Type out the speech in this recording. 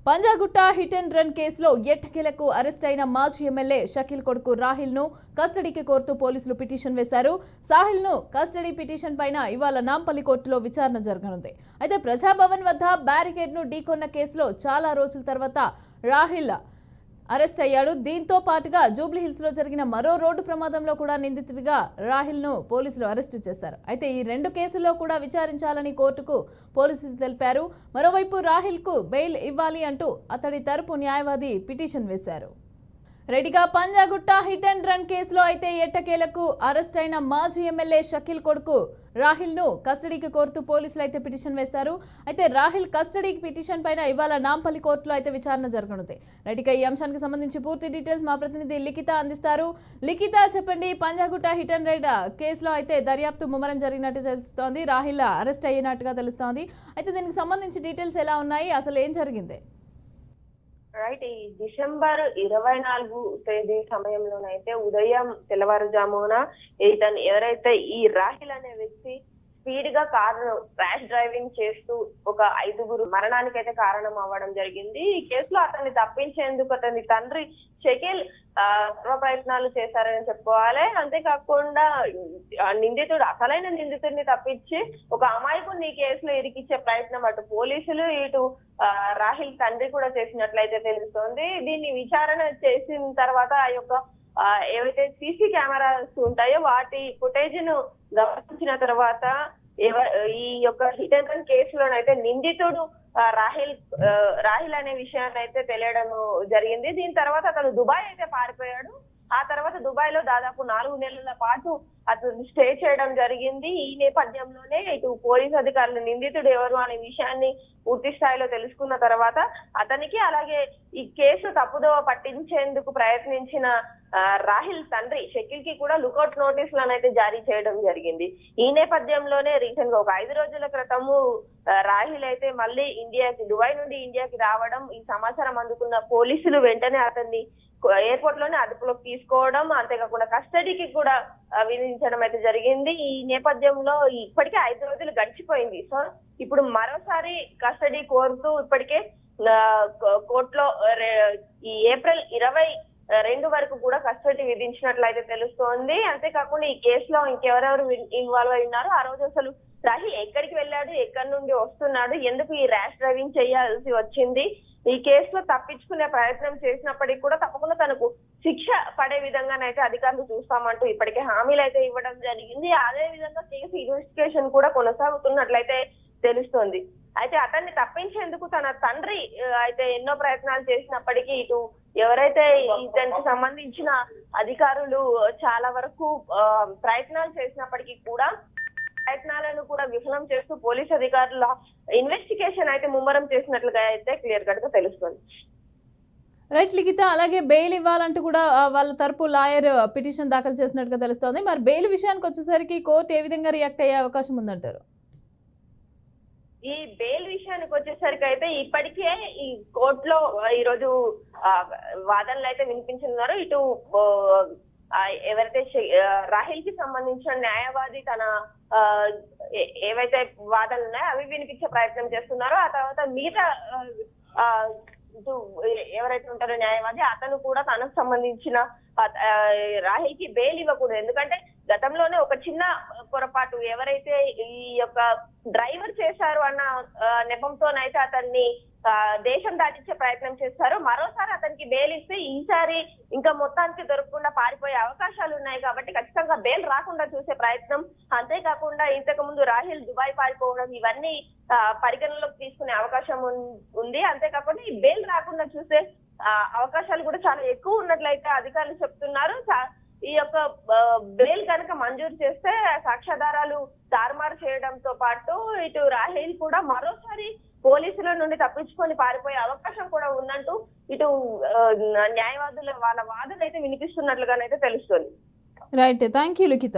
Panjagutta hit and run కేసులో ఎట్టకేలకు arrest అయిన మాజీ ఎమ్మెల్యే షకీల్ కొడుకు రాహిల్ ను కస్టడీకి కోరుతూ పోలీసులు పిటిషన్ వేశారు. సాహిల్ ను కస్టడీ పిటిషన్ పైన ఇవాళ నాంపల్లి కోర్టులో విచారణ జరగనుంది. అయితే ప్రజాభవన్ వద్ద బ్యారికేడ్ ను ఢీకొన్న కేసులో చాలా రోజుల తర్వాత రాహిల్ అరెస్ట్ అయ్యాడు. దీంతో పాటుగా జూబ్లీహిల్స్ లో జరిగిన మరో రోడ్డు ప్రమాదంలో కూడా నిందితుడిగా రాహిల్ ను పోలీసులు అరెస్టు చేశారు. అయితే ఈ రెండు కేసుల్లో కూడా విచారించాలని కోర్టుకు పోలీసులు తెలిపారు. మరోవైపు రాహిల్ కు బెయిల్ ఇవ్వాలి అంటూ అతడి తరపు న్యాయవాది పిటిషన్ వేశారు. రెడ్డిగా పంజాగుట్ట హిట్ అండ్ రన్ కేసులో అయితే ఎట్టకేలకు అరెస్ట్ అయిన మాజీ ఎమ్మెల్యే షకీల్ కొడుకు రాహిల్ ను కస్టడీకి కోరుతూ పోలీసులు అయితే పిటిషన్ వేశారు. అయితే రాహిల్ కస్టడీ పిటిషన్ పైన ఇవాళ నాంపల్లి కోర్టులో అయితే విచారణ జరగనుంది. రెడ్డిగా ఈ అంశానికి సంబంధించి పూర్తి డీటెయిల్స్ మా ప్రతినిధి లిఖిత అందిస్తారు. లిఖిత, చెప్పండి, పంజాగుట్ట హిట్ అండ్ రన్ కేసులో అయితే దర్యాప్తు ముమ్మరం జరిగినట్టు తెలుస్తోంది. రాహిల్ అరెస్ట్ అయినట్టుగా తెలుస్తోంది. అయితే దీనికి సంబంధించి డీటెయిల్స్ ఎలా ఉన్నాయి, అసలు ఏం జరిగింది? రైట్. ఈ డిసెంబర్ 24 తేదీ సమయంలోనైతే ఉదయం తెల్లవారుజామున ఇతను ఎవరైతే ఈ రాహిల్ అనే వ్యక్తి స్పీడ్ గా కారు ర్యాష్ డ్రైవింగ్ చేస్తూ ఒక 5గురు మరణానికైతే కారణం అవ్వడం జరిగింది. ఈ కేసులో అతన్ని తప్పించేందుకు అతని తండ్రి షకీల్ సర్వ ప్రయత్నాలు చేశారని చెప్పుకోవాలి. అంతేకాకుండా నిందితుడు అసలైన నిందితుడిని తప్పించి ఒక అమాయకుడిని ఈ కేసులో ఇరికిచ్చే ప్రయత్నం అటు పోలీసులు ఇటు రాహిల్ తండ్రి కూడా చేసినట్లయితే తెలుస్తోంది. దీన్ని విచారణ చేసిన తర్వాత ఆ యొక్క ఏవైతే సీసీ కెమెరాస్ ఉంటాయో వాటి ఫుటేజ్ ను గమనించిన తర్వాత ఈ యొక్క హిట్ అండ్ రన్ కేసులోనైతే నిందితుడు రాహిల్ అనే విషయాన్ని అయితే తెలియడం జరిగింది. దీని తర్వాత అతను దుబాయ్ అయితే పారిపోయాడు. ఆ తర్వాత దుబాయ్ లో దాదాపు 4 నెలల పాటు అతను స్టే చేయడం జరిగింది. ఈ నేపథ్యంలోనే ఇటు పోలీసు అధికారులు నిందితుడు ఎవరు అనే విషయాన్ని పూర్తి స్థాయిలో తెలుసుకున్న తర్వాత అతనికి అలాగే ఈ కేసు తప్పుదోవ పట్టించేందుకు ప్రయత్నించిన రాహిల్ తండ్రి షకీల్ కి కూడా లుకౌట్ నోటీసులను అయితే జారీ చేయడం జరిగింది. ఈ నేపథ్యంలోనే రీసెంట్ గా ఒక 5 రోజుల క్రితము రాహిల్ అయితే మళ్ళీ దుబాయ్ నుండి ఇండియాకి రావడం, ఈ సమాచారం అందుకున్న పోలీసులు వెంటనే అతన్ని ఎయిర్పోర్ట్ లోనే అదుపులోకి తీసుకోవడం, అంతేకాకుండా కస్టడీకి కూడా విధించడం అయితే జరిగింది. ఈ నేపథ్యంలో ఇప్పటికే 5 రోజులు గడిచిపోయింది. సో ఇప్పుడు మరోసారి కస్టడీ కోరుతూ ఇప్పటికే కోర్టులో ఈ ఏప్రిల్ 22 వరకు కూడా కస్టడీ విధించినట్లయితే తెలుస్తోంది. అంతేకాకుండా ఈ కేసులో ఇంకెవరెవరు ఇన్వాల్వ్ అయి ఉన్నారు, ఆ రోజు అసలు రాహిల్ ఎక్కడికి వెళ్ళాడు, ఎక్కడి నుండి వస్తున్నాడు, ఎందుకు ఈ ర్యాష్ డ్రైవింగ్ చేయాల్సి వచ్చింది, ఈ కేసులో తప్పించుకునే ప్రయత్నం చేసినప్పటికీ కూడా తప్పకుండా తనకు శిక్ష పడే విధంగానైతే అధికారులు చూస్తామంటూ ఇప్పటికే హామీలు అయితే ఇవ్వడం జరిగింది. అదే విధంగా కేసు ఇన్వెస్టిగేషన్ కూడా కొనసాగుతున్నట్లయితే తెలుస్తోంది. అయితే అతన్ని తప్పించేందుకు తన తండ్రి అయితే ఎన్నో ప్రయత్నాలు చేసినప్పటికీ ఇటు ఎవరైతే ఇతనికి సంబంధించిన అధికారులు చాలా వరకు ప్రయత్నాలు చేసినప్పటికీ కూడా ప్రయత్నాలను కూడా విఫలం చేస్తూ పోలీస్ అధికారుల ఇన్వెస్టిగేషన్ అయితే ముమ్మరం చేసినట్లుగా అయితే క్లియర్ కట్ గా తెలుస్తుంది. రైట్ లిఖిత, అలాగే బెయిల్ ఇవ్వాలంటూ కూడా వాళ్ళ తరపు లాయర్ పిటిషన్ దాఖలు చేసినట్టుగా తెలుస్తోంది. మరి బెయిల్ విషయానికి వచ్చేసరికి కోర్టు ఏ విధంగా రియాక్ట్ అయ్యే అవకాశం ఉందంటారు? ఈ బెయిల్ విషయానికి వచ్చేసరికి అయితే ఇప్పటికే ఈ కోర్టులో ఈరోజు వాదనలు అయితే వినిపించున్నారు. ఇటు ఎవరైతే రాహిల్ కి సంబంధించిన న్యాయవాది తన ఏవైతే వాదనలు ఉన్నాయో అవి వినిపించే ప్రయత్నం చేస్తున్నారో, ఆ తర్వాత మిగతా ఎవరైతే ఉంటారో న్యాయవాది అతను కూడా తనకు సంబంధించిన రాహిల్ కి బెయిల్ ఇవ్వకూడదు. ఎందుకంటే గతంలోనే ఒక చిన్న పొరపాటు ఎవరైతే ఈ యొక్క డ్రైవర్ చేశారు అన్న నెపంతోనైతే అతన్ని దేశం దాటించే ప్రయత్నం చేస్తారు. మరోసారి అతనికి బెయిల్ ఇస్తే ఈసారి ఇంకా మొత్తానికి దొరకకుండా పారిపోయే అవకాశాలు ఉన్నాయి. కాబట్టి ఖచ్చితంగా బెయిల్ రాకుండా చూసే ప్రయత్నం, అంతేకాకుండా ఇంతకు ముందు రాహిల్ దుబాయ్ పారిపోవడం ఇవన్నీ పరిగణలోకి తీసుకునే అవకాశం ఉంది. అంతేకాకుండా ఈ బెయిల్ రాకుండా చూసే అవకాశాలు కూడా చాలా ఎక్కువ ఉన్నట్లయితే అధికారులు చెప్తున్నారు. ఈ యొక్క బెయిల్ కనుక మంజూరు చేస్తే సాక్ష్యాధారాలు తారుమారు చేయడంతో పాటు ఇటు రాహిల్ కూడా మరోసారి పోలీసుల నుండి తప్పించుకొని పారిపోయే అవకాశం కూడా ఉందంటూ ఇటు న్యాయవాదులు వాళ్ళ వాదన అయితే వినిపిస్తున్నట్లుగానైతే తెలుస్తుంది. Right, thank you Likhita.